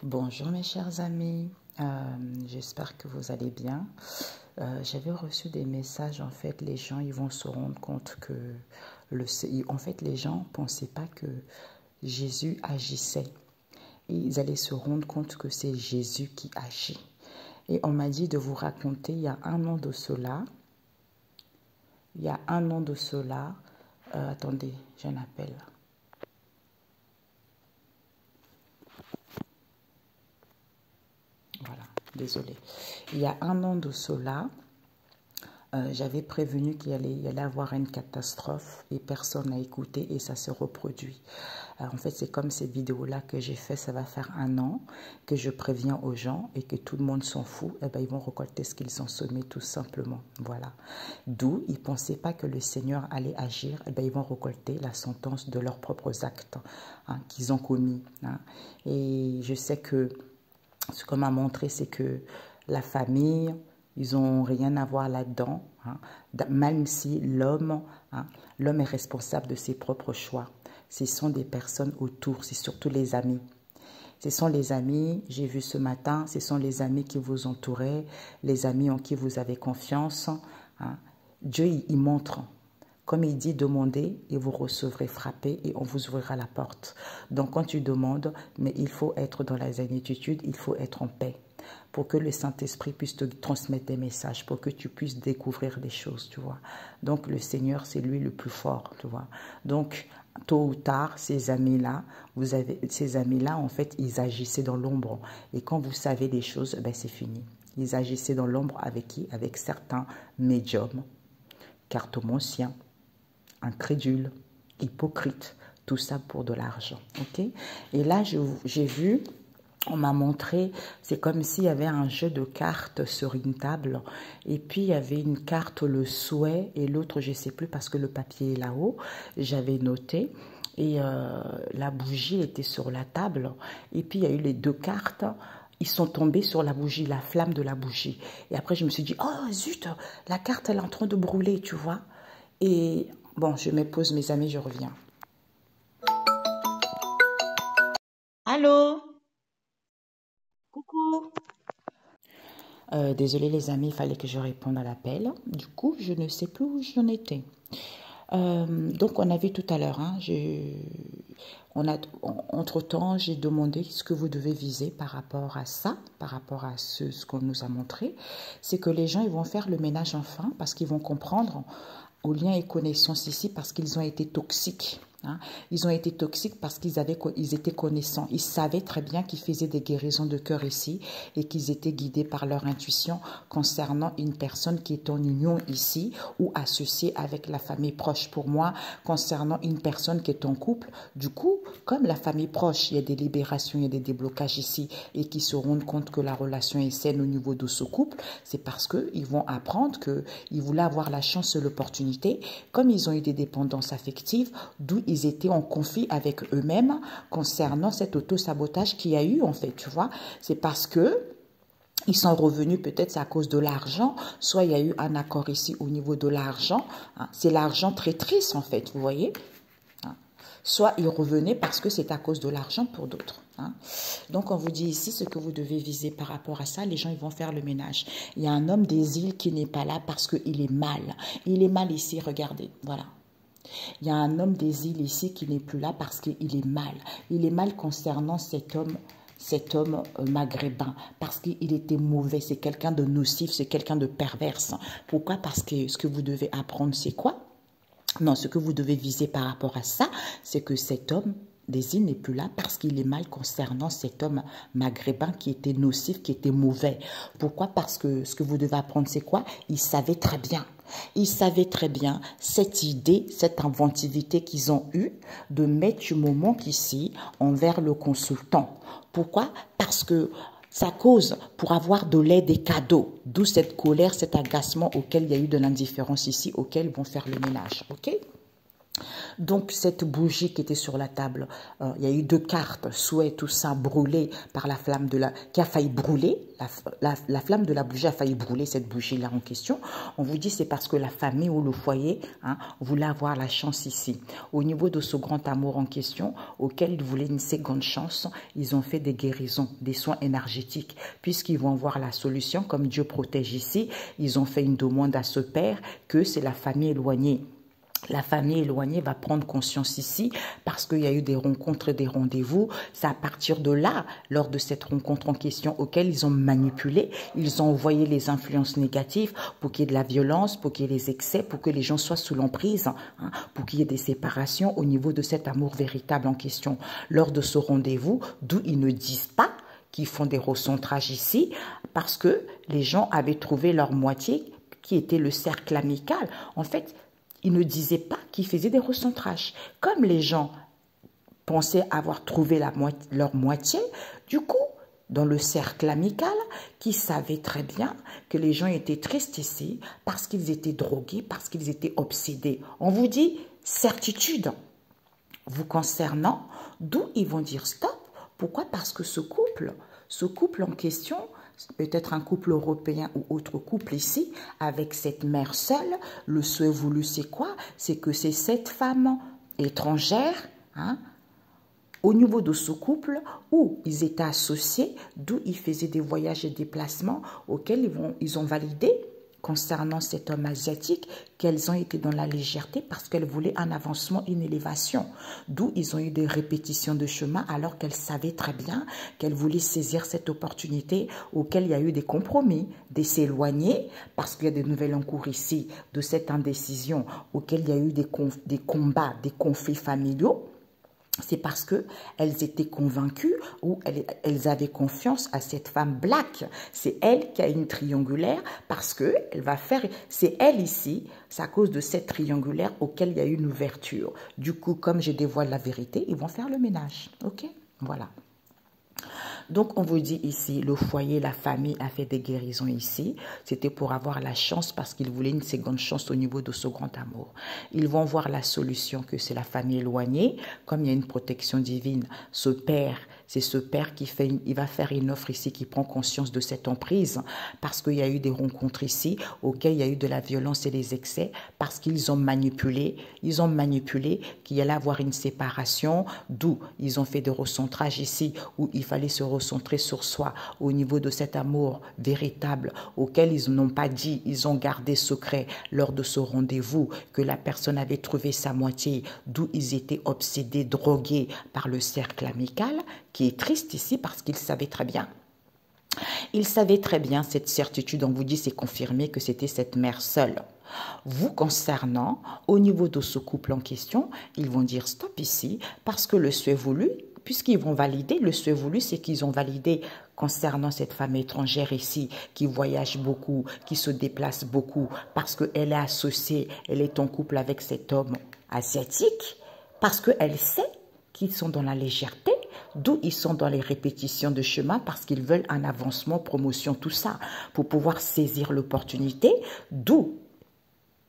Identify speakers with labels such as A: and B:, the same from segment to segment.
A: Bonjour mes chers amis, j'espère que vous allez bien. J'avais reçu des messages, en fait les gens ils vont se rendre compte que en fait les gens ne pensaient pas que Jésus agissait. Et ils allaient se rendre compte que c'est Jésus qui agit. Et on m'a dit de vous raconter, il y a un an de cela, attendez, j'ai un appel. Voilà, désolé. Il y a un an de cela, j'avais prévenu qu'il y allait avoir une catastrophe et personne n'a écouté et ça se reproduit. En fait, c'est comme ces vidéos-là que j'ai fait, ça va faire un an que je préviens aux gens et que tout le monde s'en fout. Eh ben, ils vont récolter ce qu'ils ont semé tout simplement. Voilà. D'où ils ne pensaient pas que le Seigneur allait agir. Eh ben, ils vont récolter la sentence de leurs propres actes qu'ils ont commis. Et je sais que ce qu'on m'a montré, c'est que la famille, ils n'ont rien à voir là-dedans, même si l'homme est responsable de ses propres choix. Ce sont des personnes autour, c'est surtout les amis. Ce sont les amis, j'ai vu ce matin, ce sont les amis qui vous entouraient, les amis en qui vous avez confiance. Dieu, il montre. Comme il dit, demandez et vous recevrez, frappez et on vous ouvrira la porte. Donc quand tu demandes, mais il faut être dans la zénitude, il faut être en paix pour que le Saint-Esprit puisse te transmettre des messages, pour que tu puisses découvrir des choses, tu vois. Donc le Seigneur, c'est lui le plus fort, tu vois. Donc tôt ou tard, ces amis-là, en fait, ils agissaient dans l'ombre. Et quand vous savez des choses, ben c'est fini. Ils agissaient dans l'ombre avec qui? Avec certains médiums, cartomanciens, incrédules, hypocrites, tout ça pour de l'argent, ok? Et là, j'ai vu, on m'a montré, c'est comme s'il y avait un jeu de cartes sur une table, et puis il y avait une carte, le souhait, et l'autre, je ne sais plus, parce que le papier est là-haut, j'avais noté, et la bougie était sur la table, et puis il y a eu les deux cartes, ils sont tombés sur la bougie, la flamme de la bougie. Et après, je me suis dit, oh zut, la carte, elle est en train de brûler, tu vois. Et bon, je me pose, mes amis, je reviens. Allô? Coucou. Désolée les amis, il fallait que je réponde à l'appel. Du coup, je ne sais plus où j'en étais. Donc, on a vu tout à l'heure, entre-temps, j'ai demandé ce que vous devez viser par rapport à ça, par rapport à ce qu'on nous a montré. C'est que les gens, ils vont faire le ménage enfin parce qu'ils vont comprendre aux liens et connaissances ici parce qu'ils ont été toxiques. Ils ont été toxiques parce ils étaient connaissants. Ils savaient très bien qu'ils faisaient des guérisons de cœur ici et qu'ils étaient guidés par leur intuition concernant une personne qui est en union ici ou associée avec la famille proche. Pour moi, concernant une personne qui est en couple, du coup, comme la famille proche, il y a des libérations, il y a des déblocages ici et qui se rendent compte que la relation est saine au niveau de ce couple, c'est parce qu'ils vont apprendre qu'ils voulaient avoir la chance et l'opportunité, comme ils ont eu des dépendances affectives, d'où ils étaient en conflit avec eux-mêmes concernant cet auto-sabotage qu'il y a eu, en fait, tu vois. C'est parce que ils sont revenus, peut-être c'est à cause de l'argent, soit il y a eu un accord ici au niveau de l'argent, c'est l'argent traîtrise, en fait, vous voyez. Soit ils revenaient parce que c'est à cause de l'argent pour d'autres. Donc, on vous dit ici ce que vous devez viser par rapport à ça. Les gens, ils vont faire le ménage. Il y a un homme des îles qui n'est pas là parce qu'il est mal. Il est mal ici, regardez, voilà. Il y a un homme des îles ici qui n'est plus là parce qu'il est mal. Il est mal concernant cet homme maghrébin, parce qu'il était mauvais, c'est quelqu'un de nocif, c'est quelqu'un de perverse. Pourquoi? Parce que ce que vous devez apprendre, c'est quoi? Non, ce que vous devez viser par rapport à ça, c'est que cet homme des îles n'est plus là parce qu'il est mal concernant cet homme maghrébin qui était nocif, qui était mauvais. Pourquoi? Parce que ce que vous devez apprendre, c'est quoi? Il savait très bien. Ils savaient très bien cette idée, cette inventivité qu'ils ont eue de mettre du moment ici envers le consultant. Pourquoi? Parce que ça cause pour avoir de l'aide des cadeaux. D'où cette colère, cet agacement auquel il y a eu de l'indifférence ici, auquel ils vont faire le ménage. Ok? Donc, cette bougie qui était sur la table, il y a eu 2 cartes, souhait, tout ça, brûlé par la flamme de la... qui a failli brûler, la flamme de la bougie a failli brûler cette bougie-là en question. On vous dit c'est parce que la famille ou le foyer voulait avoir la chance ici. Au niveau de ce grand amour en question, auquel ils voulaient une seconde chance, ils ont fait des guérisons, des soins énergétiques, puisqu'ils vont voir la solution, comme Dieu protège ici, ils ont fait une demande à ce père que c'est la famille éloignée. La famille éloignée va prendre conscience ici parce qu'il y a eu des rencontres et des rendez-vous. C'est à partir de là, lors de cette rencontre en question auquel ils ont manipulé, ils ont envoyé les influences négatives pour qu'il y ait de la violence, pour qu'il y ait des excès, pour que les gens soient sous l'emprise, pour qu'il y ait des séparations au niveau de cet amour véritable en question. Lors de ce rendez-vous, d'où ils ne disent pas qu'ils font des recentrages ici parce que les gens avaient trouvé leur moitié qui était le cercle amical. En fait, ils ne disaient pas qu'ils faisaient des recentrages. Comme les gens pensaient avoir trouvé leur moitié, du coup, dans le cercle amical, qui savaient très bien que les gens étaient tristes ici parce qu'ils étaient drogués, parce qu'ils étaient obsédés. On vous dit certitude vous concernant, d'où ils vont dire stop. Pourquoi? Parce que ce couple en question, peut-être un couple européen ou autre couple ici, avec cette mère seule, le souhait voulu c'est quoi? C'est que c'est cette femme étrangère, au niveau de ce couple où ils étaient associés, d'où ils faisaient des voyages et déplacements auxquels ils ont validé concernant cet homme asiatique qu'elles ont été dans la légèreté parce qu'elles voulaient un avancement, une élévation. D'où ils ont eu des répétitions de chemin alors qu'elles savaient très bien qu'elles voulaient saisir cette opportunité auquel il y a eu des compromis, de s'éloigner parce qu'il y a des nouvelles en cours ici de cette indécision auquel il y a eu des combats, des conflits familiaux. C'est parce qu'elles étaient convaincues ou elles avaient confiance à cette femme black. C'est elle qui a une triangulaire parce que elle va faire... C'est elle ici, c'est à cause de cette triangulaire auquel il y a eu une ouverture. Du coup, comme je dévoile la vérité, ils vont faire le ménage. Ok? Voilà. Donc, on vous dit ici, le foyer, la famille a fait des guérisons ici. C'était pour avoir la chance parce qu'ils voulaient une seconde chance au niveau de ce grand amour. Ils vont voir la solution que c'est la famille éloignée. Comme il y a une protection divine, ce père, c'est ce père qui fait, il va faire une offre ici qui prend conscience de cette emprise parce qu'il y a eu des rencontres ici auxquelles il y a eu de la violence et des excès parce qu'ils ont manipulé. Ils ont manipulé qu'il y allait avoir une séparation, d'où ils ont fait des recentrages ici où il fallait se recentrer sur soi au niveau de cet amour véritable auquel ils n'ont pas dit, ils ont gardé secret lors de ce rendez-vous que la personne avait trouvé sa moitié, d'où ils étaient obsédés, drogués par le cercle amical, qui est triste ici parce qu'ils savaient très bien. Ils savaient très bien cette certitude, on vous dit, c'est confirmé que c'était cette mère seule. Vous concernant, au niveau de ce couple en question, ils vont dire stop ici parce que le souhait voulu, puisqu'ils vont valider, le souhait voulu, c'est qu'ils ont validé concernant cette femme étrangère ici, qui voyage beaucoup, qui se déplace beaucoup, parce qu'elle est associée, elle est en couple avec cet homme asiatique, parce qu'elle sait qu'ils sont dans la légèreté, d'où ils sont dans les répétitions de chemin, parce qu'ils veulent un avancement, promotion, tout ça, pour pouvoir saisir l'opportunité, d'où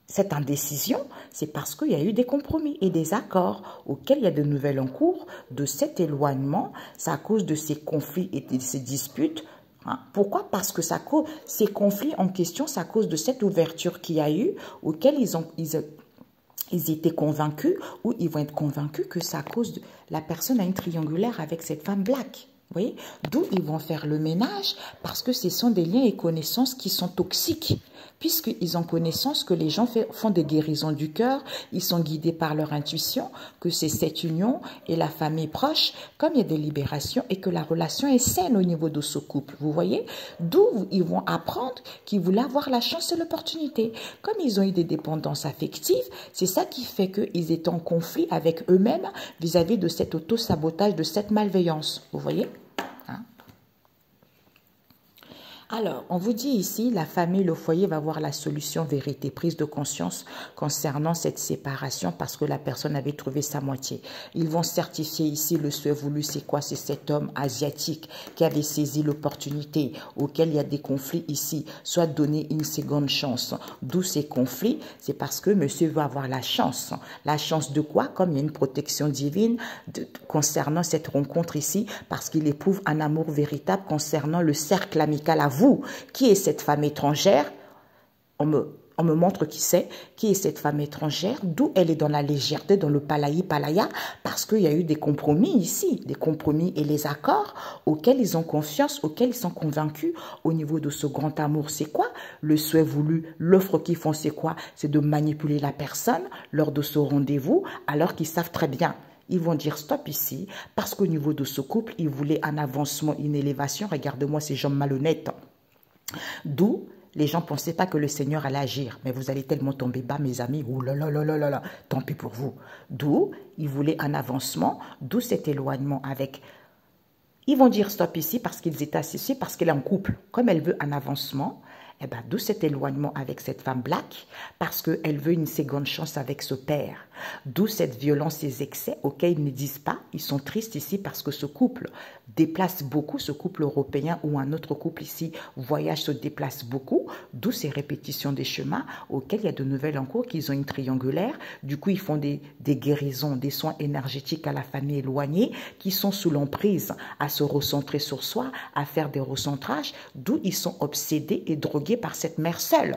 A: cette indécision, c'est parce qu'il y a eu des compromis et des accords auxquels il y a de nouvelles en cours de cet éloignement. C'est à cause de ces conflits et de ces disputes. Pourquoi? Parce que ces conflits en question, c'est à cause de cette ouverture qu'il y a eu auquel ils étaient convaincus ou ils vont être convaincus que c'est à cause de la personne a une triangulaire avec cette femme black. Vous voyez? D'où ils vont faire le ménage parce que ce sont des liens et connaissances qui sont toxiques. Puisqu'ils ont connaissance que les gens font des guérisons du cœur, ils sont guidés par leur intuition, que c'est cette union et la famille proche, comme il y a des libérations et que la relation est saine au niveau de ce couple. Vous voyez? D'où ils vont apprendre qu'ils voulaient avoir la chance et l'opportunité. Comme ils ont eu des dépendances affectives, c'est ça qui fait qu'ils étaient en conflit avec eux-mêmes vis-à-vis de cet auto-sabotage, de cette malveillance. Vous voyez? Alors, on vous dit ici, la famille, le foyer va voir la solution vérité, prise de conscience concernant cette séparation parce que la personne avait trouvé sa moitié. Ils vont certifier ici le souhait voulu, c'est quoi? C'est cet homme asiatique qui avait saisi l'opportunité, auquel il y a des conflits ici, soit donner une seconde chance. D'où ces conflits? C'est parce que monsieur veut avoir la chance. La chance de quoi? Comme il y a une protection divine concernant cette rencontre ici, parce qu'il éprouve un amour véritable concernant le cercle amical à vous. Qui est cette femme étrangère? On me montre qui est cette femme étrangère, d'où elle est dans la légèreté, dans le palaya, parce qu'il y a eu des compromis ici, des compromis et les accords auxquels ils ont confiance, auxquels ils sont convaincus au niveau de ce grand amour. C'est quoi? Le souhait voulu, l'offre qu'ils font, c'est quoi? C'est de manipuler la personne lors de ce rendez-vous, alors qu'ils savent très bien. Ils vont dire stop ici, parce qu'au niveau de ce couple, ils voulaient un avancement, une élévation. Regarde-moi ces gens malhonnêtes. D'où les gens ne pensaient pas que le Seigneur allait agir. Mais vous allez tellement tomber bas, mes amis. Ouh là là là là là là. Tant pis pour vous. D'où ils voulaient un avancement. D'où cet éloignement avec. Ils vont dire stop ici parce qu'ils étaient associés, parce qu'elle est en couple. Comme elle veut un avancement, eh ben, d'où cet éloignement avec cette femme black, parce qu'elle veut une seconde chance avec ce père. D'où cette violence, ces excès auxquels ils ne disent pas. Ils sont tristes ici parce que ce couple déplace beaucoup, ce couple européen ou un autre couple ici, voyage, se déplace beaucoup. D'où ces répétitions des chemins auxquels il y a de nouvelles en cours, qu'ils ont une triangulaire. Du coup, ils font des guérisons, des soins énergétiques à la famille éloignée, qui sont sous l'emprise à se recentrer sur soi, à faire des recentrages, d'où ils sont obsédés et drogués par cette mère seule.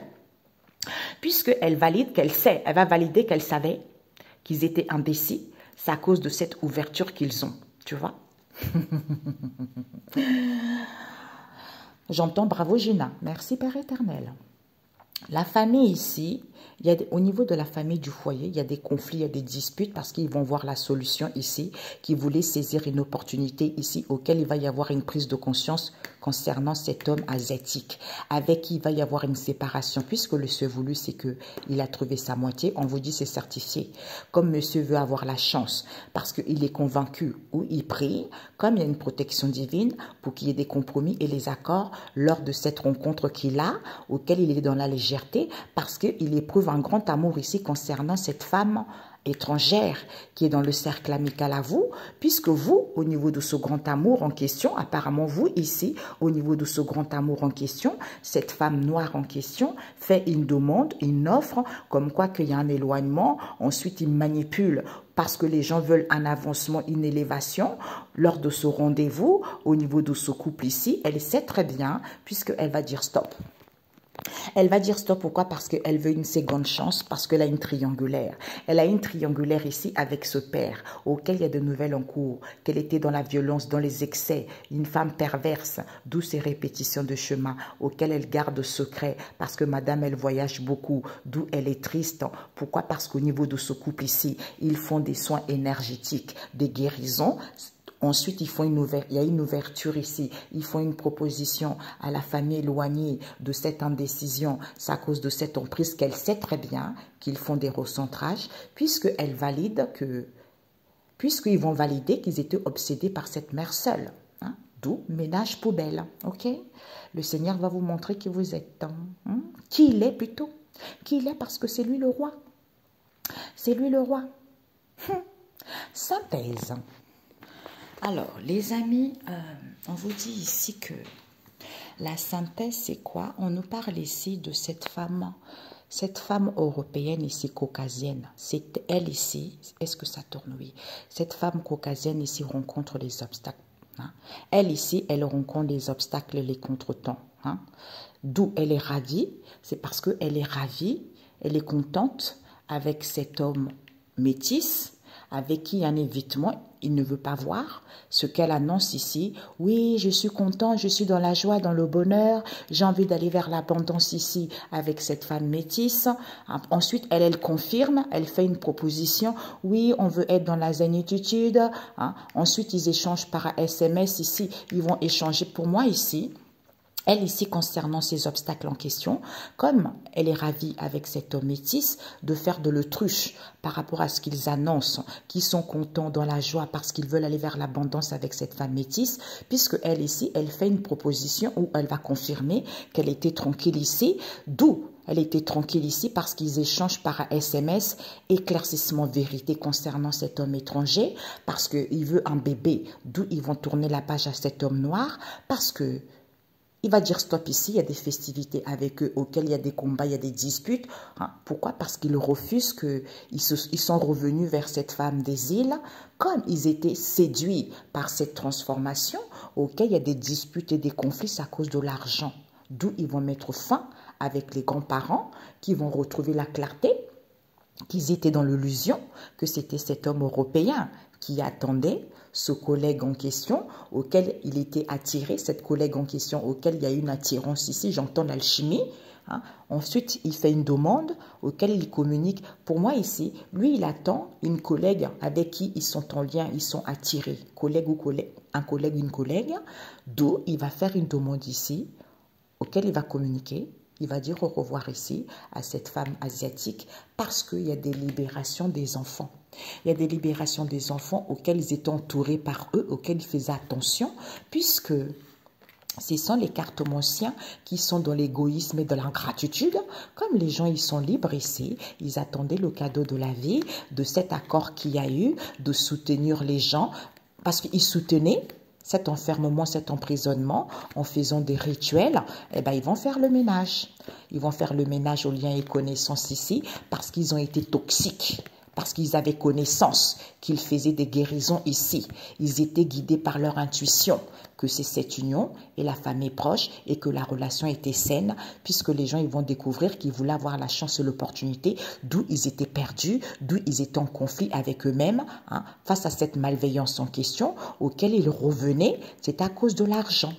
A: Puisqu'elle valide qu'elle sait, elle va valider qu'elle savait qu'ils étaient indécis, c'est à cause de cette ouverture qu'ils ont, tu vois. J'entends bravo Gina, merci Père éternel. La famille ici, au niveau de la famille du foyer, il y a des conflits, il y a des disputes parce qu'ils vont voir la solution ici, qui voulaient saisir une opportunité ici auquel il va y avoir une prise de conscience concernant cet homme asiatique avec qui il va y avoir une séparation puisque le souhait voulu c'est qu'il a trouvé sa moitié. On vous dit c'est certifié. Comme monsieur veut avoir la chance parce qu'il est convaincu ou il prie, comme il y a une protection divine pour qu'il y ait des compromis et les accords lors de cette rencontre qu'il a, auquel il est dans la légèreté parce qu'il éprouve un grand amour ici concernant cette femme étrangère qui est dans le cercle amical à vous, puisque vous, au niveau de ce grand amour en question, apparemment vous ici, au niveau de ce grand amour en question, cette femme noire en question fait une demande, une offre, comme quoi qu'il y a un éloignement, ensuite il manipule parce que les gens veulent un avancement, une élévation lors de ce rendez-vous, au niveau de ce couple ici, elle sait très bien, puisqu'elle va dire stop. Elle va dire stop, pourquoi? Parce qu'elle veut une seconde chance, parce qu'elle a une triangulaire. Elle a une triangulaire ici avec ce père, auquel il y a de nouvelles en cours, qu'elle était dans la violence, dans les excès, une femme perverse, d'où ces répétitions de chemin, auxquelles elle garde secret, parce que madame, elle voyage beaucoup, d'où elle est triste. Pourquoi? Parce qu'au niveau de ce couple ici, ils font des soins énergétiques, des guérisons. Ensuite, il y a une ouverture ici. Ils font une proposition à la famille éloignée de cette indécision. C'est à cause de cette emprise qu'elle sait très bien qu'ils font des recentrages, puisqu'ils vont valider qu'ils étaient obsédés par cette mère seule. Hein? D'où ménage poubelle. Ok? Le Seigneur va vous montrer qui vous êtes. Hein? Qui il est plutôt. Qui il est parce que c'est lui le roi. C'est lui le roi. Synthèse. Alors, les amis, on vous dit ici que la synthèse, c'est quoi? On nous parle ici de cette femme européenne ici, caucasienne. C'est elle ici, est-ce que ça tourne? Oui. Cette femme caucasienne ici rencontre les obstacles. Hein? Elle ici, elle rencontre les obstacles, les contretemps. Hein? D'où elle est ravie, c'est parce qu'elle est ravie, elle est contente avec cet homme métis, avec qui il y a un évitement, il ne veut pas voir ce qu'elle annonce ici. Oui, je suis content, je suis dans la joie, dans le bonheur, j'ai envie d'aller vers l'abondance ici avec cette femme métisse. Ensuite, elle confirme, elle fait une proposition. Oui, on veut être dans la zénitude. Hein. Ensuite, ils échangent par SMS ici, ils vont échanger pour moi ici. Elle ici, concernant ces obstacles en question, comme elle est ravie avec cet homme métis, de faire de l'autruche par rapport à ce qu'ils annoncent, qu'ils sont contents dans la joie parce qu'ils veulent aller vers l'abondance avec cette femme métisse, puisque elle ici, elle fait une proposition où elle va confirmer qu'elle était tranquille ici, d'où elle était tranquille ici parce qu'ils échangent par SMS éclaircissement vérité concernant cet homme étranger, parce qu'il veut un bébé, d'où ils vont tourner la page à cet homme noir, parce que il va dire stop ici, il y a des festivités avec eux auxquelles il y a des combats, il y a des disputes. Hein. Pourquoi? Parce qu'ils refusent qu'ils sont revenus vers cette femme des îles, comme ils étaient séduits par cette transformation, auquel il y a des disputes et des conflits à cause de l'argent. D'où ils vont mettre fin avec les grands-parents qui vont retrouver la clarté, qu'ils étaient dans l'illusion, que c'était cet homme européen qui attendait ce collègue en question auquel il était attiré, cette collègue en question auquel il y a une attirance ici, j'entends l'alchimie. Hein. Ensuite, il fait une demande auquel il communique. Pour moi ici, lui, il attend une collègue avec qui ils sont en lien, ils sont attirés, collègue ou collègue, un collègue, une collègue, d'où il va faire une demande ici auquel il va communiquer. Il va dire au revoir ici à cette femme asiatique parce qu'il y a des libérations des enfants. Il y a des libérations des enfants auxquels ils étaient entourés par eux, auxquels ils faisaient attention, puisque ce sont les cartes anciens qui sont dans l'égoïsme et dans l'ingratitude. Comme les gens, ils sont libres ici, ils attendaient le cadeau de la vie, de cet accord qu'il y a eu, de soutenir les gens, parce qu'ils soutenaient cet enfermement, cet emprisonnement, en faisant des rituels, eh ben, ils vont faire le ménage. Ils vont faire le ménage aux liens et connaissances ici parce qu'ils ont été toxiques, parce qu'ils avaient connaissance qu'ils faisaient des guérisons ici. Ils étaient guidés par leur intuition, que c'est cette union et la famille proche et que la relation était saine, puisque les gens ils vont découvrir qu'ils voulaient avoir la chance et l'opportunité, d'où ils étaient perdus, d'où ils étaient en conflit avec eux-mêmes, hein, face à cette malveillance en question, auquel ils revenaient, c'est à cause de l'argent.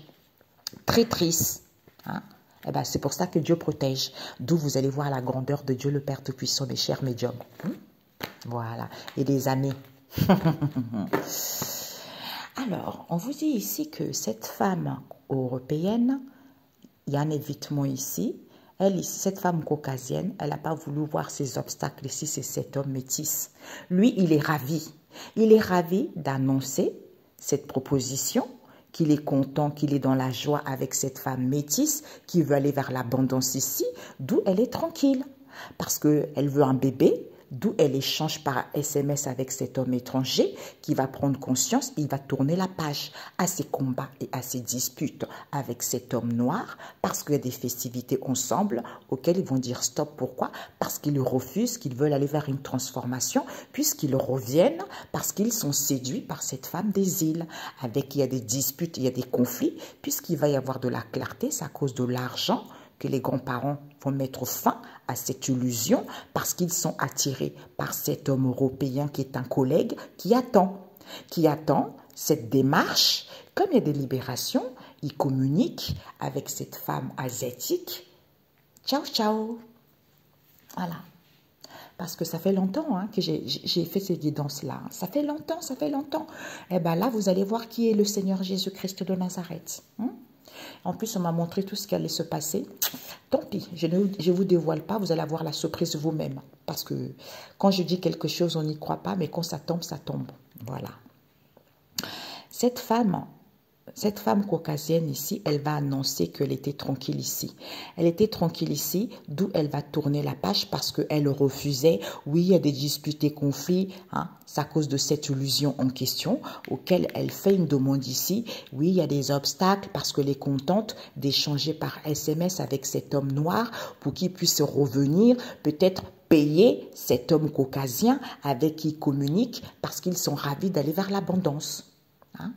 A: Très triste. Hein. Eh ben, c'est pour ça que Dieu protège, d'où vous allez voir la grandeur de Dieu le Père Tout-Puissant, mes chers médiums. Voilà, et des années. Alors, on vous dit ici que cette femme européenne, il y a un évitement ici. Elle, ici, cette femme caucasienne, elle n'a pas voulu voir ces obstacles ici, c'est cet homme métis. Lui, il est ravi. Il est ravi d'annoncer cette proposition, qu'il est content, qu'il est dans la joie avec cette femme métisse qui veut aller vers l'abondance ici, d'où elle est tranquille. Parce qu'elle veut un bébé, d'où elle échange par SMS avec cet homme étranger qui va prendre conscience, il va tourner la page à ses combats et à ses disputes avec cet homme noir parce qu'il y a des festivités ensemble auxquelles ils vont dire stop. Pourquoi? Parce qu'ils refusent, qu'ils veulent aller vers une transformation puisqu'ils reviennent parce qu'ils sont séduits par cette femme des îles avec qui il y a des disputes, il y a des conflits puisqu'il va y avoir de la clarté, c'est à cause de l'argent que les grands-parents vont mettre fin à cette illusion parce qu'ils sont attirés par cet homme européen qui est un collègue qui attend cette démarche. Comme il y a des libérations, il communique avec cette femme asiatique. Ciao, ciao. Voilà. Parce que ça fait longtemps hein, que j'ai fait ces guidances-là. Ça fait longtemps, ça fait longtemps. Eh bien là, vous allez voir qui est le Seigneur Jésus-Christ de Nazareth. En plus, on m'a montré tout ce qui allait se passer. Tant pis, je ne vous dévoile pas, vous allez avoir la surprise vous-même. Parce que quand je dis quelque chose, on n'y croit pas, mais quand ça tombe, ça tombe. Voilà. Cette femme caucasienne ici, elle va annoncer qu'elle était tranquille ici. Elle était tranquille ici, d'où elle va tourner la page parce qu'elle refusait. Oui, il y a des disputes et conflits, hein, c'est à cause de cette illusion en question auquel elle fait une demande ici. Oui, il y a des obstacles parce qu'elle est contente d'échanger par SMS avec cet homme noir pour qu'il puisse revenir, peut-être payer cet homme caucasien avec qui il communique parce qu'ils sont ravis d'aller vers l'abondance. Hein?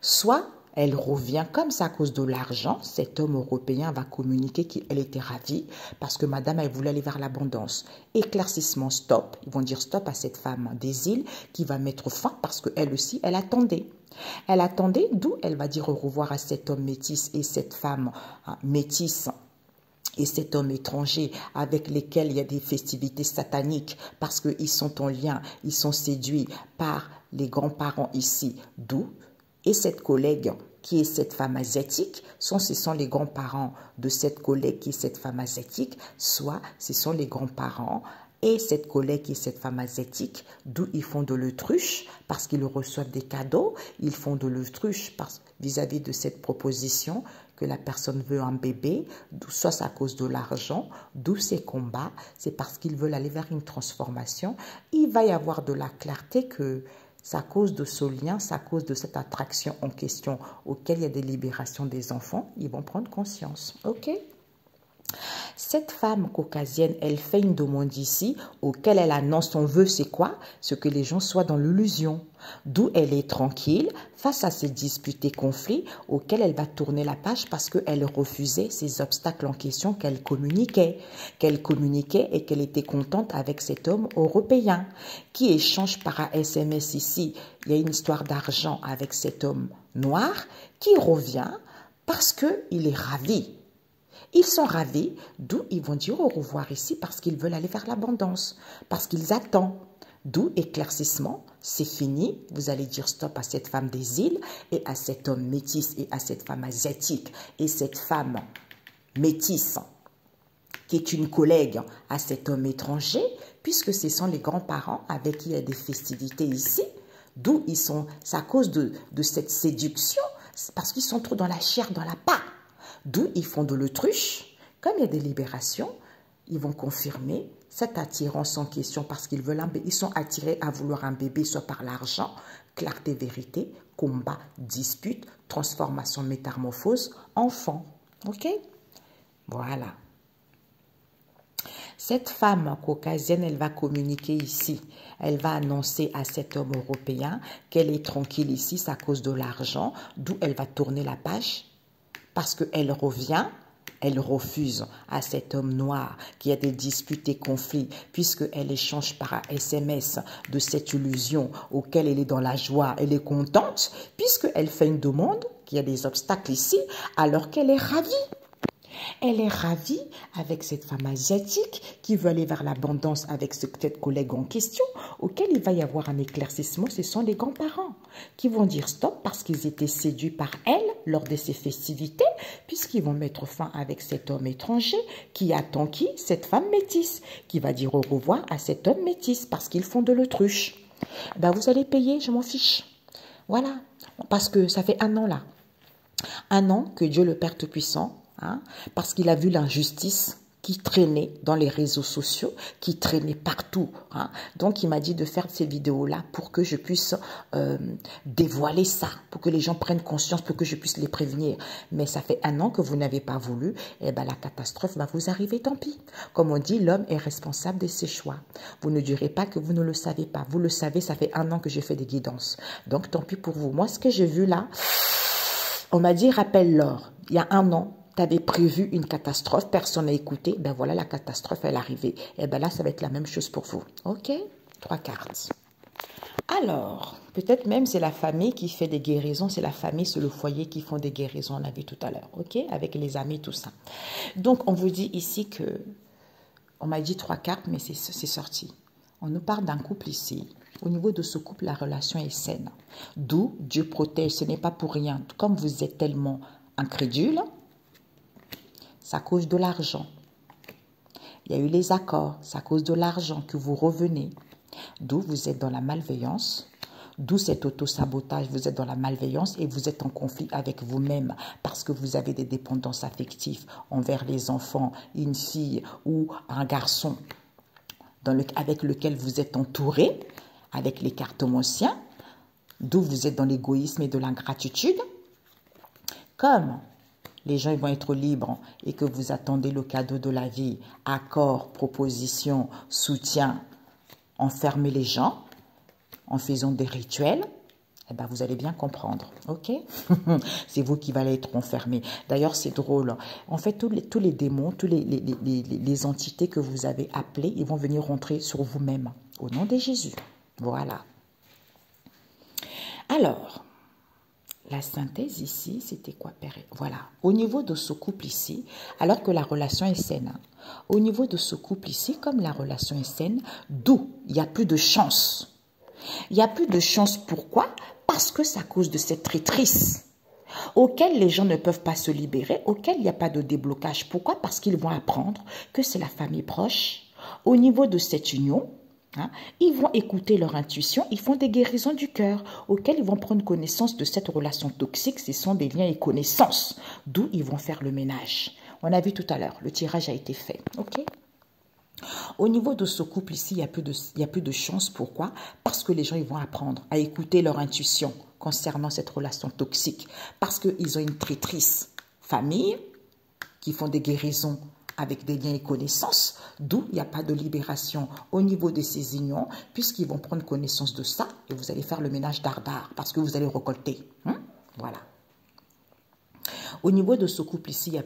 A: Soit elle revient comme ça à cause de l'argent. Cet homme européen va communiquer qu'elle était ravie parce que madame, elle voulait aller vers l'abondance. Éclaircissement, stop. Ils vont dire stop à cette femme des îles qui va mettre fin parce qu'elle aussi, elle attendait. Elle attendait, d'où elle va dire au revoir à cet homme métis et cette femme métisse et cet homme étranger avec lesquels il y a des festivités sataniques parce qu'ils sont en lien, ils sont séduits par les grands-parents ici, d'où et cette collègue qui est cette femme asiatique, soit ce sont les grands-parents de cette collègue qui est cette femme asiatique, soit ce sont les grands-parents et cette collègue qui est cette femme asiatique, d'où ils font de l'autruche parce qu'ils reçoivent des cadeaux, ils font de l'autruche vis-à-vis de cette proposition que la personne veut un bébé, soit c'est à cause de l'argent, d'où ces combats, c'est parce qu'ils veulent aller vers une transformation. Il va y avoir de la clarté que c'est à cause de ce lien, c'est à cause de cette attraction en question auquel il y a des libérations des enfants, ils vont prendre conscience. Ok? Cette femme caucasienne, elle fait une demande ici auquel elle annonce son vœu, c'est quoi? Ce que les gens soient dans l'illusion. D'où elle est tranquille face à ces disputes et conflits auxquels elle va tourner la page parce qu'elle refusait ces obstacles en question qu'elle communiquait et qu'elle était contente avec cet homme européen qui échange par un SMS ici. Il y a une histoire d'argent avec cet homme noir qui revient parce qu'il est ravi. Ils sont ravis, d'où ils vont dire au revoir ici parce qu'ils veulent aller vers l'abondance, parce qu'ils attendent. D'où éclaircissement, c'est fini, vous allez dire stop à cette femme des îles et à cet homme métis et à cette femme asiatique et cette femme métisse qui est une collègue à cet homme étranger, puisque ce sont les grands-parents avec qui il y a des festivités ici, d'où ils sont, c'est à cause de cette séduction, parce qu'ils sont trop dans la chair, dans la pâte. D'où ils font de l'autruche. Comme il y a des libérations, ils vont confirmer cette attirance en question parce qu'ils veulent un bébé. Ils sont attirés à vouloir un bébé, soit par l'argent, clarté, vérité, combat, dispute, transformation, métamorphose, enfant. Ok? Voilà. Cette femme caucasienne, elle va communiquer ici. Elle va annoncer à cet homme européen qu'elle est tranquille ici, c'est à cause de l'argent, d'où elle va tourner la page. Parce qu'elle revient, elle refuse à cet homme noir qui a des disputes et conflits, puisqu'elle échange par SMS de cette illusion auquel elle est dans la joie, elle est contente, puisqu'elle fait une demande, qu'il y a des obstacles ici, alors qu'elle est ravie. Elle est ravie avec cette femme asiatique qui veut aller vers l'abondance avec cette collègue en question, auquel il va y avoir un éclaircissement. Ce sont les grands-parents qui vont dire stop parce qu'ils étaient séduits par elle lors de ces festivités, puisqu'ils vont mettre fin avec cet homme étranger qui attend qui? Cette femme métisse, qui va dire au revoir à cet homme métisse parce qu'ils font de l'autruche. Ben vous allez payer, je m'en fiche. Voilà, parce que ça fait 1 an là. 1 an que Dieu le Père Tout-Puissant, parce qu'il a vu l'injustice qui traînait dans les réseaux sociaux, qui traînait partout. Donc, il m'a dit de faire ces vidéos-là pour que je puisse dévoiler ça, pour que les gens prennent conscience, pour que je puisse les prévenir. Mais ça fait 1 an que vous n'avez pas voulu, et ben la catastrophe va vous arriver, tant pis. Comme on dit, l'homme est responsable de ses choix. Vous ne direz pas que vous ne le savez pas. Vous le savez, ça fait 1 an que j'ai fait des guidances. Donc, tant pis pour vous. Moi, ce que j'ai vu là, on m'a dit, rappelle-leur, il y a 1 an, tu avais prévu une catastrophe, personne n'a écouté, ben voilà, la catastrophe, elle est arrivée. Et ben là, ça va être la même chose pour vous. Ok? 3 cartes. Alors, peut-être même c'est la famille qui fait des guérisons, c'est la famille, c'est le foyer qui font des guérisons, on l'a vu tout à l'heure, ok? Avec les amis, tout ça. Donc, on vous dit ici que, on m'a dit 3 cartes, mais c'est sorti. On nous parle d'un couple ici. Au niveau de ce couple, la relation est saine. D'où Dieu protège, ce n'est pas pour rien. Comme vous êtes tellement incrédule, c'est à cause de l'argent. Il y a eu les accords, c'est à cause de l'argent que vous revenez. D'où vous êtes dans la malveillance, d'où cet auto-sabotage, vous êtes dans la malveillance et vous êtes en conflit avec vous-même parce que vous avez des dépendances affectives envers les enfants, une fille ou un garçon avec lequel vous êtes entouré, avec les cartomanciens, d'où vous êtes dans l'égoïsme et de l'ingratitude. Comme les gens ils vont être libres et que vous attendez le cadeau de la vie, accord, proposition, soutien, enfermer les gens en faisant des rituels, eh ben vous allez bien comprendre, ok? C'est vous qui allez être enfermé. D'ailleurs, c'est drôle. En fait, tous les démons, tous les entités que vous avez appelées, ils vont venir rentrer sur vous-même, au nom de Jésus. Voilà. Alors, la synthèse ici, c'était quoi, Père? Voilà. Au niveau de ce couple ici, alors que la relation est saine, au niveau de ce couple ici, comme la relation est saine, d'où il n'y a plus de chance. Il n'y a plus de chance, pourquoi? Parce que c'est à cause de cette traîtrise. auxquels les gens ne peuvent pas se libérer, auxquels il n'y a pas de déblocage. Pourquoi? Parce qu'ils vont apprendre que c'est la famille proche. Au niveau de cette union, hein, ils vont écouter leur intuition, ils font des guérisons du cœur, auxquelles ils vont prendre connaissance de cette relation toxique. Ce sont des liens et connaissances, d'où ils vont faire le ménage. On a vu tout à l'heure, le tirage a été fait. Ok? Au niveau de ce couple ici, il y a plus de chance. Pourquoi? Parce que les gens ils vont apprendre à écouter leur intuition concernant cette relation toxique. Parce qu'ils ont une traîtrise famille qui font des guérisons avec des liens et connaissances, d'où il n'y a pas de libération au niveau de ces unions, puisqu'ils vont prendre connaissance de ça et vous allez faire le ménage dardard parce que vous allez récolter. Voilà. Au niveau de ce couple ici, il y a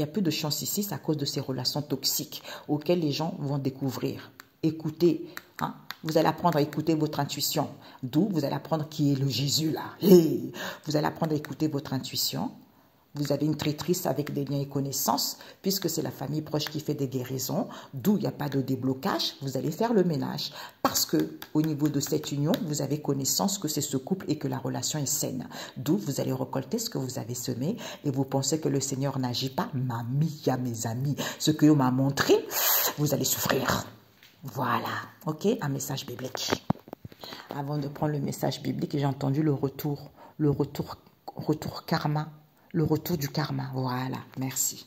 A: plus de chance ici, c'est à cause de ces relations toxiques auxquelles les gens vont découvrir. Écoutez, hein, vous allez apprendre à écouter votre intuition. D'où vous allez apprendre qui est le Jésus là. Hey, vous allez apprendre à écouter votre intuition. Vous avez une traîtrise avec des liens et connaissances, puisque c'est la famille proche qui fait des guérisons, d'où il n'y a pas de déblocage, vous allez faire le ménage. Parce que au niveau de cette union, vous avez connaissance que c'est ce couple et que la relation est saine. D'où vous allez récolter ce que vous avez semé et vous pensez que le Seigneur n'agit pas. Mamie, mes amis, ce que m'a montré, vous allez souffrir. Voilà, ok, un message biblique. Avant de prendre le message biblique, j'ai entendu le retour karma. Le retour du karma, voilà, merci.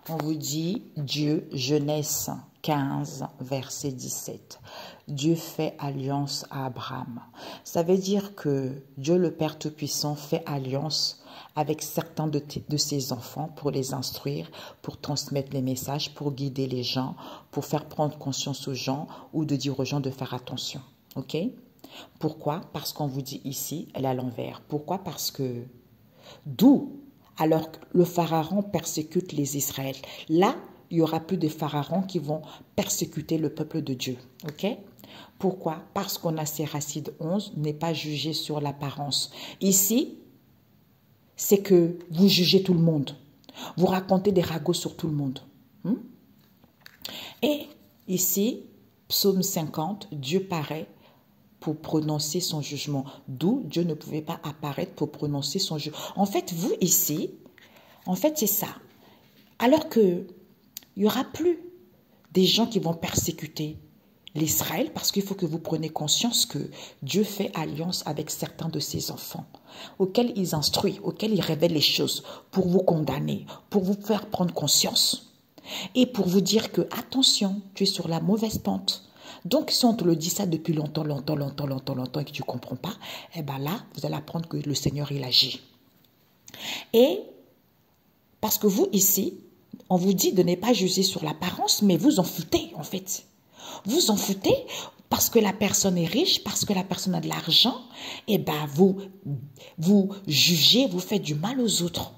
A: On vous dit Dieu, Genèse 15, verset 17. Dieu fait alliance à Abraham. Ça veut dire que Dieu le Père Tout-Puissant fait alliance avec certains de ses enfants pour les instruire, pour transmettre les messages, pour guider les gens, pour faire prendre conscience aux gens ou de dire aux gens de faire attention. Ok? Pourquoi? Parce qu'on vous dit ici, elle est à l'envers. Pourquoi? Parce que d'où alors que le pharaon persécute les Israéliens. Là, il n'y aura plus de pharaons qui vont persécuter le peuple de Dieu. Ok? Pourquoi? Parce qu'on a Séracide 11, n'est pas jugé sur l'apparence. Ici, c'est que vous jugez tout le monde. Vous racontez des ragots sur tout le monde. Et ici, psaume 50, Dieu paraît pour prononcer son jugement. D'où Dieu ne pouvait pas apparaître pour prononcer son jugement. En fait, vous ici, en fait, c'est ça. Alors que il n'y aura plus des gens qui vont persécuter l'Israël, parce qu'il faut que vous preniez conscience que Dieu fait alliance avec certains de ses enfants, auxquels il instruit, auxquels il révèle les choses, pour vous condamner, pour vous faire prendre conscience, et pour vous dire que, attention, tu es sur la mauvaise pente. Donc, si on te le dit ça depuis longtemps, et que tu ne comprends pas, eh bien là, vous allez apprendre que le Seigneur, il agit. Et, parce que vous, ici, on vous dit de ne pas juger sur l'apparence, mais vous en foutez, en fait. Vous en foutez parce que la personne est riche, parce que la personne a de l'argent, eh bien, vous jugez, vous faites du mal aux autres.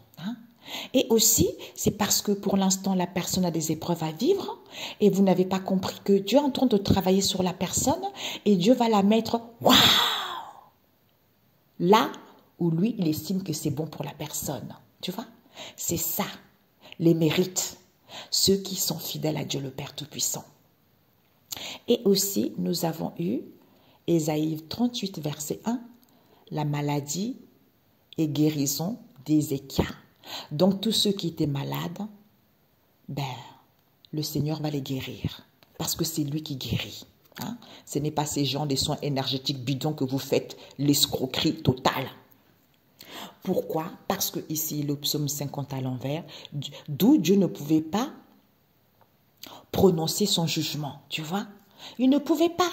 A: Et aussi, c'est parce que pour l'instant, la personne a des épreuves à vivre et vous n'avez pas compris que Dieu est en train de travailler sur la personne et Dieu va la mettre, waouh, là où lui, il estime que c'est bon pour la personne. Tu vois? C'est ça, les mérites, ceux qui sont fidèles à Dieu le Père Tout-Puissant. Et aussi, nous avons eu Ésaïe 38, verset 1, la maladie et guérison d'Ézéchias. Donc, tous ceux qui étaient malades, ben, le Seigneur va les guérir. Parce que c'est lui qui guérit. Ce n'est pas ces gens des soins énergétiques bidons que vous faites, l'escroquerie totale. Pourquoi? Parce que ici, le psaume 50 à l'envers, d'où Dieu ne pouvait pas prononcer son jugement, tu vois? Il ne pouvait pas.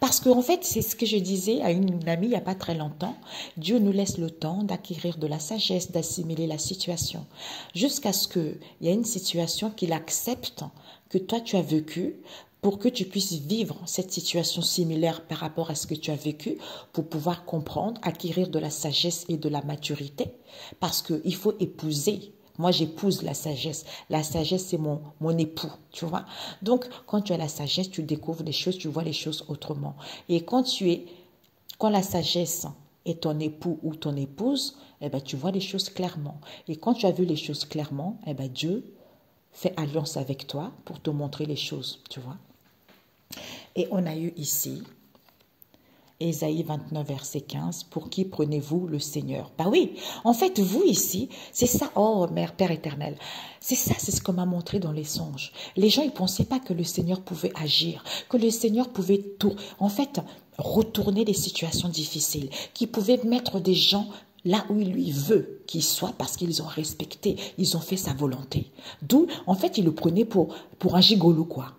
A: Parce qu'en fait, c'est ce que je disais à une amie il n'y a pas très longtemps. Dieu nous laisse le temps d'acquérir de la sagesse, d'assimiler la situation. Jusqu'à ce qu'il y ait une situation qu'il accepte, que toi tu as vécu, pour que tu puisses vivre cette situation similaire par rapport à ce que tu as vécu, pour pouvoir comprendre, acquérir de la sagesse et de la maturité. Parce qu'il faut épouser. Moi, j'épouse la sagesse. La sagesse, c'est mon époux, tu vois. Donc, quand tu as la sagesse, tu découvres les choses, tu vois les choses autrement. Et quand la sagesse est ton époux ou ton épouse, eh ben, tu vois les choses clairement. Et quand tu as vu les choses clairement, eh ben, Dieu fait alliance avec toi pour te montrer les choses, tu vois. Et on a eu ici Ésaïe 29, verset 15, pour qui prenez-vous le Seigneur? Bah oui, en fait, vous ici, c'est ça, oh Mère, Père éternel, c'est ça, c'est ce qu'on m'a montré dans les songes. Les gens, ils ne pensaient pas que le Seigneur pouvait agir, que le Seigneur pouvait tout, en fait, retourner les situations difficiles, qu'il pouvait mettre des gens là où il lui veut qu'ils soient parce qu'ils ont respecté, ils ont fait sa volonté. D'où, en fait, il le prenait pour un gigolo, quoi.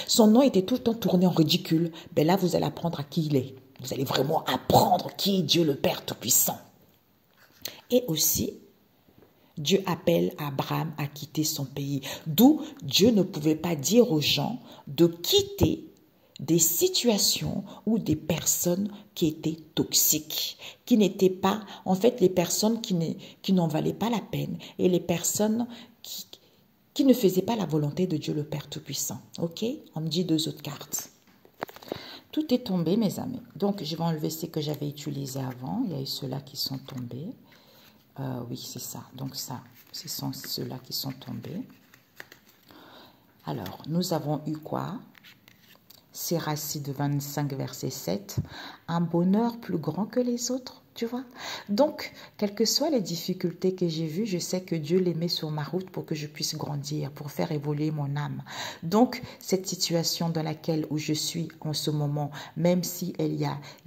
A: Son nom était tout le temps tourné en ridicule. Ben là, vous allez apprendre à qui il est. Vous allez vraiment apprendre qui est Dieu le Père Tout-Puissant. Et aussi, Dieu appelle Abraham à quitter son pays. D'où Dieu ne pouvait pas dire aux gens de quitter des situations ou des personnes qui étaient toxiques, qui n'étaient pas, en fait, les personnes qui n'en valaient pas la peine et les personnes qui ne faisaient pas la volonté de Dieu le Père Tout-Puissant. Ok? On me dit 2 autres cartes. Tout est tombé, mes amis. Donc, je vais enlever ce que j'avais utilisé avant. Il y a eu ceux-là qui sont tombés. Oui, c'est ça. Donc, ça, ce sont ceux-là qui sont tombés. Alors, nous avons eu quoi? Siracide 25, verset 7. Un bonheur plus grand que les autres. Tu vois? Donc, quelles que soient les difficultés que j'ai vues, je sais que Dieu les met sur ma route pour que je puisse grandir, pour faire évoluer mon âme. Donc, cette situation dans laquelle où je suis en ce moment, même si il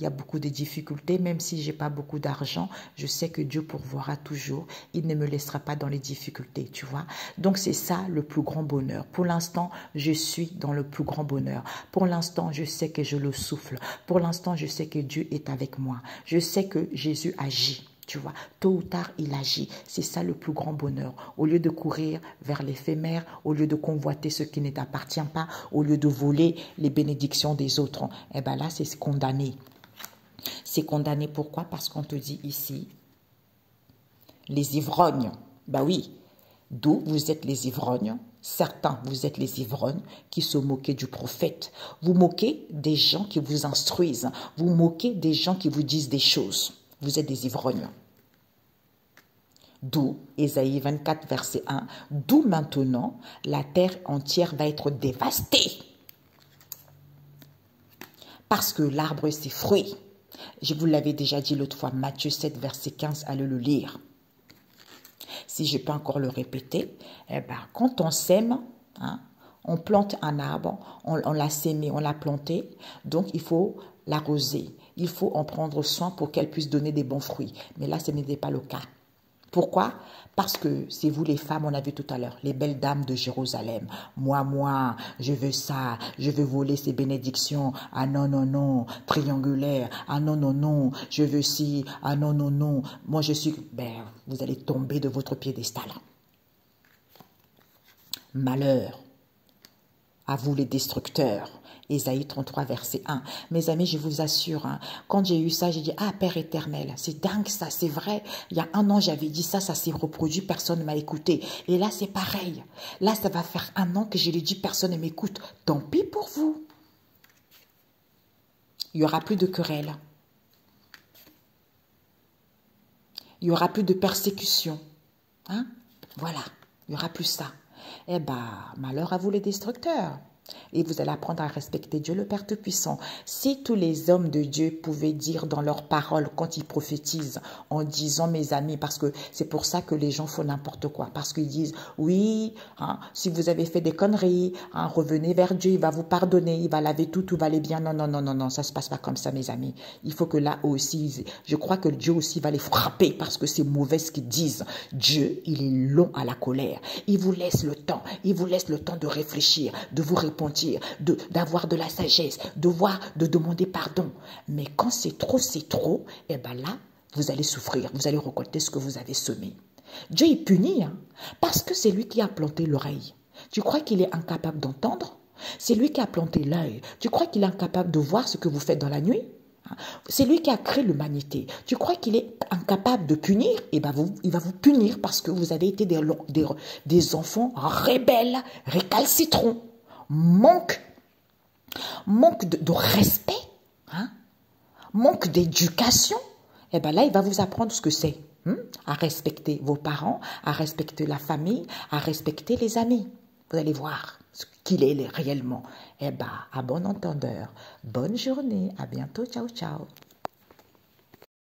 A: y a beaucoup de difficultés, même si j'ai pas beaucoup d'argent, je sais que Dieu pourvoira toujours. Il ne me laissera pas dans les difficultés, tu vois? Donc, c'est ça le plus grand bonheur. Pour l'instant, je suis dans le plus grand bonheur. Pour l'instant, je sais que je le souffle. Pour l'instant, je sais que Dieu est avec moi. Je sais que Jésus agit, tu vois. Tôt ou tard, il agit. C'est ça le plus grand bonheur. Au lieu de courir vers l'éphémère, au lieu de convoiter ce qui ne t'appartient pas, au lieu de voler les bénédictions des autres, eh bien là, c'est condamné. C'est condamné pourquoi? Parce qu'on te dit ici, les ivrognes. Ben oui, d'où vous êtes les ivrognes? Certains, vous êtes les ivrognes qui se moquaient du prophète. Vous moquez des gens qui vous instruisent. Vous moquez des gens qui vous disent des choses. Vous êtes des ivrognes. D'où, Ésaïe 24, verset 1, d'où maintenant la terre entière va être dévastée. Parce que l'arbre et ses fruits. Je vous l'avais déjà dit l'autre fois, Matthieu 7, verset 15, allez le lire. Si je peux encore le répéter, eh ben, quand on sème, hein, on plante un arbre, on l'a sémé, on l'a planté, donc il faut l'arroser. Il faut en prendre soin pour qu'elle puisse donner des bons fruits. Mais là, ce n'était pas le cas. Pourquoi? Parce que c'est vous les femmes, on a vu tout à l'heure, les belles dames de Jérusalem. Moi, je veux ça, je veux voler ces bénédictions. Ah non, non, non, triangulaire. Ah non, non, non, je veux ci. Ah non, non, non. Moi, je suis... Ben, vous allez tomber de votre piédestal. Malheur à vous les destructeurs. Ésaïe 33, verset 1. Mes amis, je vous assure, hein, quand j'ai eu ça, j'ai dit, ah, Père éternel, c'est dingue ça, c'est vrai. Il y a 1 an, j'avais dit ça, ça s'est reproduit, personne ne m'a écouté. Et là, c'est pareil. Là, ça va faire 1 an que je l'ai dit, personne ne m'écoute. Tant pis pour vous. Il n'y aura plus de querelle. Il n'y aura plus de persécution. Hein? Voilà, il n'y aura plus ça. Eh bien, malheur à vous les destructeurs. Et vous allez apprendre à respecter Dieu le Père Tout-Puissant. Si tous les hommes de Dieu pouvaient dire dans leurs paroles quand ils prophétisent, en disant mes amis, parce que c'est pour ça que les gens font n'importe quoi, parce qu'ils disent oui, hein, si vous avez fait des conneries, hein, revenez vers Dieu, il va vous pardonner, il va laver tout va aller bien. Non, non, non, non, non, ça se passe pas comme ça, mes amis. Il faut que là aussi, je crois que Dieu aussi va les frapper parce que c'est mauvais ce qu'ils disent. Dieu, il est long à la colère. Il vous laisse le temps, de réfléchir, de vous repentir, d'avoir de la sagesse, de demander pardon. Mais quand c'est trop, et bien là, vous allez souffrir, vous allez récolter ce que vous avez semé. Dieu est puni, hein, parce que c'est lui qui a planté l'oreille. Tu crois qu'il est incapable d'entendre? C'est lui qui a planté l'œil. Tu crois qu'il est incapable de voir ce que vous faites dans la nuit? C'est lui qui a créé l'humanité. Tu crois qu'il est incapable de punir? Eh ben il va vous punir parce que vous avez été des enfants rebelles, récalcitrants. Manque de respect, hein? Manque d'éducation, et bien là, il va vous apprendre ce que c'est, à respecter vos parents, à respecter la famille, à respecter les amis. Vous allez voir ce qu'il est réellement. Eh bien, à bon entendeur, bonne journée, à bientôt, ciao, ciao.